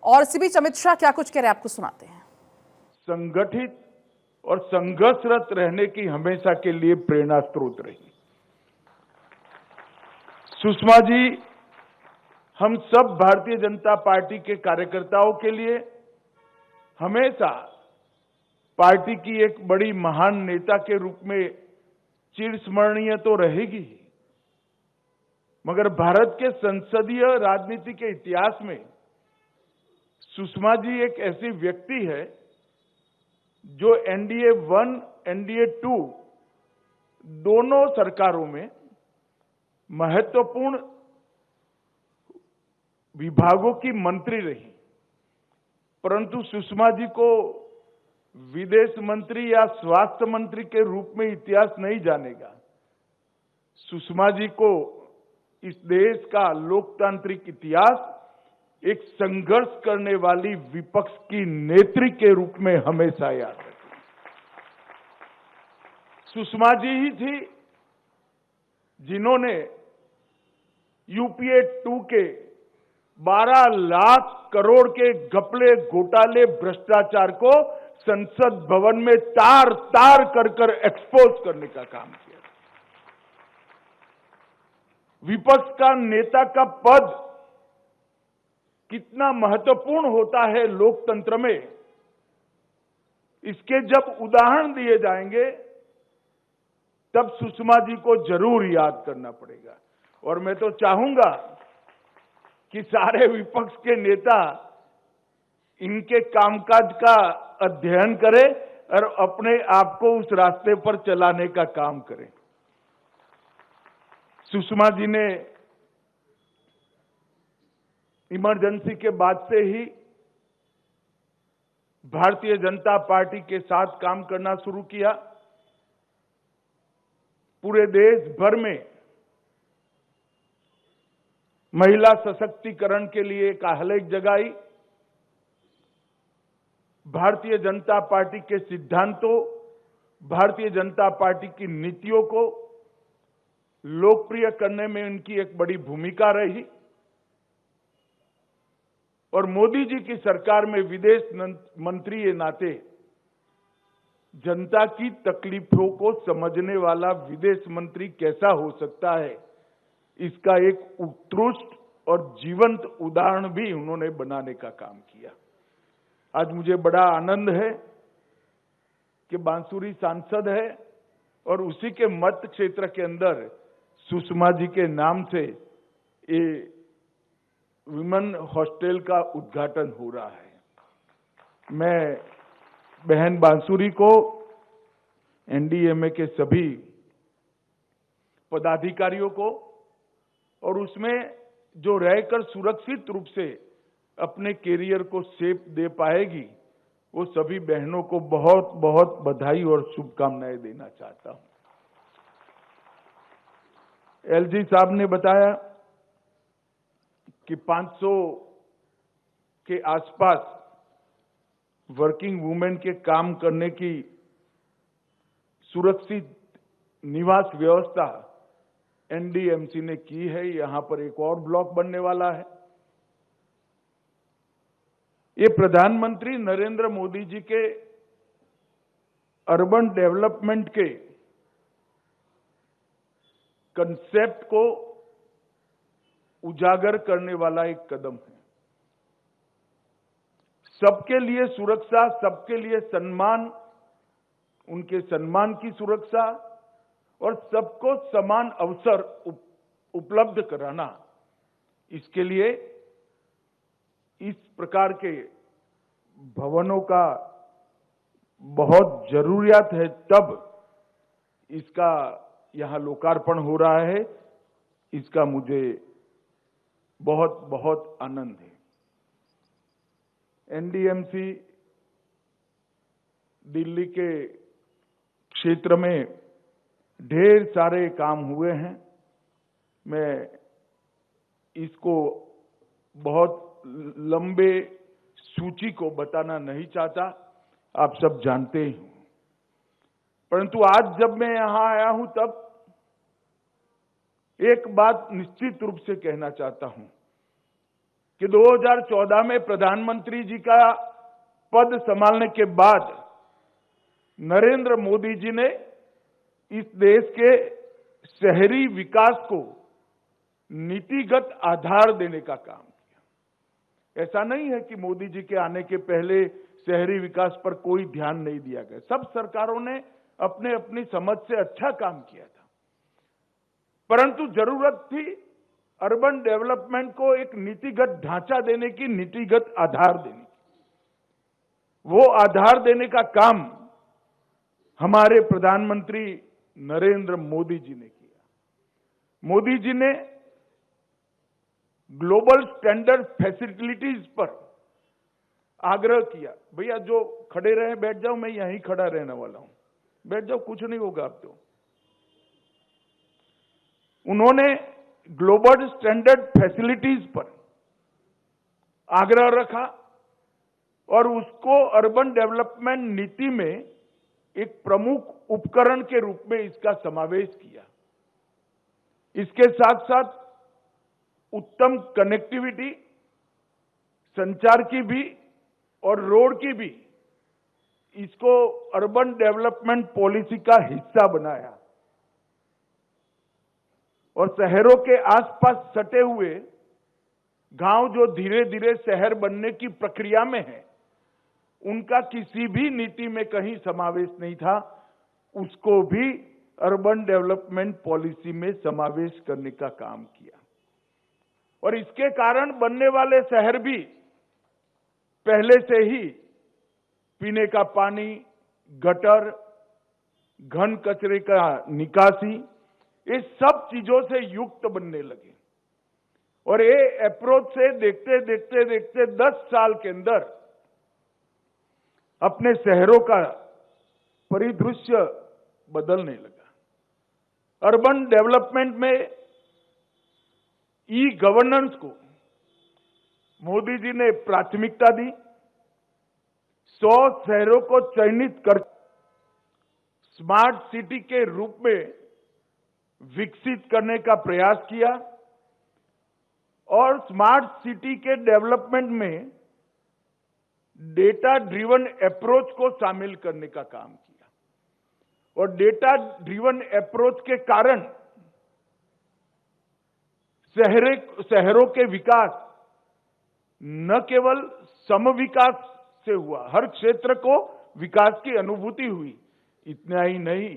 और इसी बीच अमित शाह क्या कुछ कह रहे हैं, आपको सुनाते हैं। संगठित और संघर्षरत रहने की हमेशा के लिए प्रेरणा स्रोत रही। सुषमा जी हम सब भारतीय जनता पार्टी के कार्यकर्ताओं के लिए हमेशा पार्टी की एक बड़ी महान नेता के रूप में चिरस्मरणीय तो रहेगी ही, मगर भारत के संसदीय राजनीति के इतिहास में सुषमा जी एक ऐसी व्यक्ति है जो एनडीए 1, एनडीए 2 दोनों सरकारों में महत्वपूर्ण विभागों की मंत्री रही, परंतु सुषमा जी को विदेश मंत्री या स्वास्थ्य मंत्री के रूप में इतिहास नहीं जानेगा। सुषमा जी को इस देश का लोकतांत्रिक इतिहास एक संघर्ष करने वाली विपक्ष की नेत्री के रूप में हमेशा याद रखें। सुषमा जी ही थी जिन्होंने यूपीए 2 के 12 लाख करोड़ के घपले, घोटाले, भ्रष्टाचार को संसद भवन में तार तार कर एक्सपोज करने का काम किया। विपक्ष का नेता का पद कितना महत्वपूर्ण होता है लोकतंत्र में, इसके जब उदाहरण दिए जाएंगे तब सुषमा जी को जरूर याद करना पड़ेगा। और मैं तो चाहूंगा कि सारे विपक्ष के नेता इनके कामकाज का अध्ययन करें और अपने आप को उस रास्ते पर चलाने का काम करें। सुषमा जी ने इमरजेंसी के बाद से ही भारतीय जनता पार्टी के साथ काम करना शुरू किया। पूरे देश भर में महिला सशक्तिकरण के लिए एक आहलेख जगाई। भारतीय जनता पार्टी के सिद्धांतों, भारतीय जनता पार्टी की नीतियों को लोकप्रिय करने में उनकी एक बड़ी भूमिका रही। और मोदी जी की सरकार में विदेश मंत्री के नाते जनता की तकलीफों को समझने वाला विदेश मंत्री कैसा हो सकता है, इसका एक उत्कृष्ट और जीवंत उदाहरण भी उन्होंने बनाने का काम किया। आज मुझे बड़ा आनंद है कि बांसुरी सांसद है और उसी के मत क्षेत्र के अंदर सुषमा जी के नाम से ये विमेन हॉस्टल का उद्घाटन हो रहा है। मैं बहन बांसुरी को, एनडीएमए के सभी पदाधिकारियों को और उसमें जो रहकर सुरक्षित रूप से अपने कैरियर को शेप दे पाएगी, वो सभी बहनों को बहुत बहुत बधाई और शुभकामनाएं देना चाहता हूं। एलजी साहब ने बताया कि 500 के आसपास वर्किंग वुमेन के काम करने की सुरक्षित निवास व्यवस्था एनडीएमसी ने की है। यहां पर एक और ब्लॉक बनने वाला है। ये प्रधानमंत्री नरेंद्र मोदी जी के अर्बन डेवलपमेंट के कंसेप्ट को उजागर करने वाला एक कदम है। सबके लिए सुरक्षा, सबके लिए सम्मान, उनके सम्मान की सुरक्षा और सबको समान अवसर उपलब्ध कराना, इसके लिए इस प्रकार के भवनों का बहुत जरूरियात है। तब इसका यहां लोकार्पण हो रहा है, इसका मुझे बहुत बहुत आनंद है। एनडीएमसी दिल्ली के क्षेत्र में ढेर सारे काम हुए हैं। मैं इसको बहुत लंबे सूची को बताना नहीं चाहता, आप सब जानते ही हो। परंतु आज जब मैं यहां आया हूं तब एक बात निश्चित रूप से कहना चाहता हूं कि 2014 में प्रधानमंत्री जी का पद संभालने के बाद नरेंद्र मोदी जी ने इस देश के शहरी विकास को नीतिगत आधार देने का काम किया। ऐसा नहीं है कि मोदी जी के आने के पहले शहरी विकास पर कोई ध्यान नहीं दिया गया। सब सरकारों ने अपने अपनी समझ से अच्छा काम किया था, परंतु जरूरत थी अर्बन डेवलपमेंट को एक नीतिगत ढांचा देने की, नीतिगत आधार देने की। वो आधार देने का काम हमारे प्रधानमंत्री नरेंद्र मोदी जी ने किया। मोदी जी ने ग्लोबल स्टैंडर्ड फैसिलिटीज पर आग्रह किया। भैया जो खड़े रहे बैठ जाओ, मैं यहीं खड़ा रहने वाला हूं, बैठ जाओ, कुछ नहीं होगा अब तो। उन्होंने ग्लोबल स्टैंडर्ड फैसिलिटीज पर आग्रह रखा और उसको अर्बन डेवलपमेंट नीति में एक प्रमुख उपकरण के रूप में इसका समावेश किया। इसके साथ साथ उत्तम कनेक्टिविटी, संचार की भी और रोड की भी, इसको अर्बन डेवलपमेंट पॉलिसी का हिस्सा बनाया। और शहरों के आसपास सटे हुए गांव जो धीरे धीरे शहर बनने की प्रक्रिया में है, उनका किसी भी नीति में कहीं समावेश नहीं था, उसको भी अर्बन डेवलपमेंट पॉलिसी में समावेश करने का काम किया। और इसके कारण बनने वाले शहर भी पहले से ही पीने का पानी, गटर, घन कचरे का निकासी, ये सब चीजों से युक्त बनने लगे। और ये अप्रोच से देखते देखते देखते 10 साल के अंदर अपने शहरों का परिदृश्य बदलने लगा। अर्बन डेवलपमेंट में ई गवर्नेंस को मोदी जी ने प्राथमिकता दी। 100 शहरों को चयनित कर स्मार्ट सिटी के रूप में विकसित करने का प्रयास किया और स्मार्ट सिटी के डेवलपमेंट में डेटा ड्रिवन अप्रोच को शामिल करने का काम किया। और डेटा ड्रिवन अप्रोच के कारण शहरों के विकास न केवल सम विकास से हुआ, हर क्षेत्र को विकास की अनुभूति हुई। इतना ही नहीं,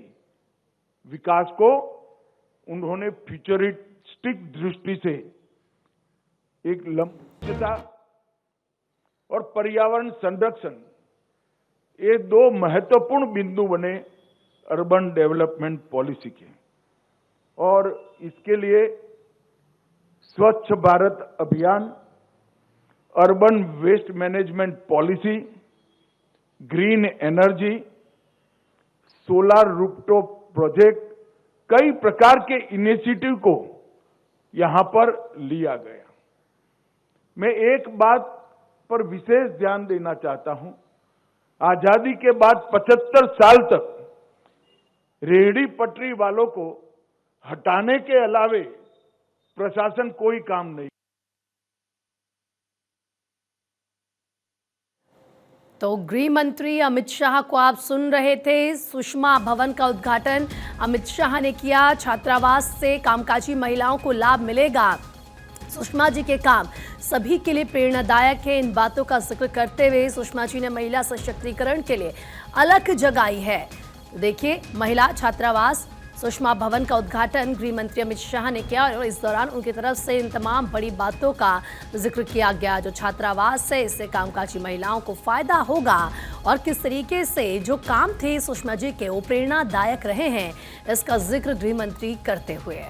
विकास को उन्होंने फ्यूचरिस्टिक दृष्टि से एक लंबता और पर्यावरण संरक्षण, ये 2 महत्वपूर्ण बिंदु बने अर्बन डेवलपमेंट पॉलिसी के। और इसके लिए Swachh Bharat Abhiyan, urban waste management policy, green energy, solar rooftop project, कई प्रकार के इनिशिएटिव को यहां पर लिया गया। मैं एक बात पर विशेष ध्यान देना चाहता हूं। आजादी के बाद 75 साल तक रेहड़ी पटरी वालों को हटाने के अलावे प्रशासन कोई काम नहीं। तो गृह मंत्री अमित शाह को आप सुन रहे थे। सुषमा भवन का उद्घाटन अमित शाह ने किया। छात्रावास से कामकाजी महिलाओं को लाभ मिलेगा। सुषमा जी के काम सभी के लिए प्रेरणादायक है। इन बातों का जिक्र करते हुए सुषमा जी ने महिला सशक्तिकरण के लिए अलख जगाई है। देखिए, महिला छात्रावास सुषमा भवन का उद्घाटन गृह मंत्री अमित शाह ने किया और इस दौरान उनकी तरफ से इन तमाम बड़ी बातों का जिक्र किया गया। जो छात्रावास है, इससे कामकाजी महिलाओं को फायदा होगा और किस तरीके से जो काम थे सुषमा जी के वो प्रेरणादायक रहे हैं, इसका जिक्र गृह मंत्री करते हुए।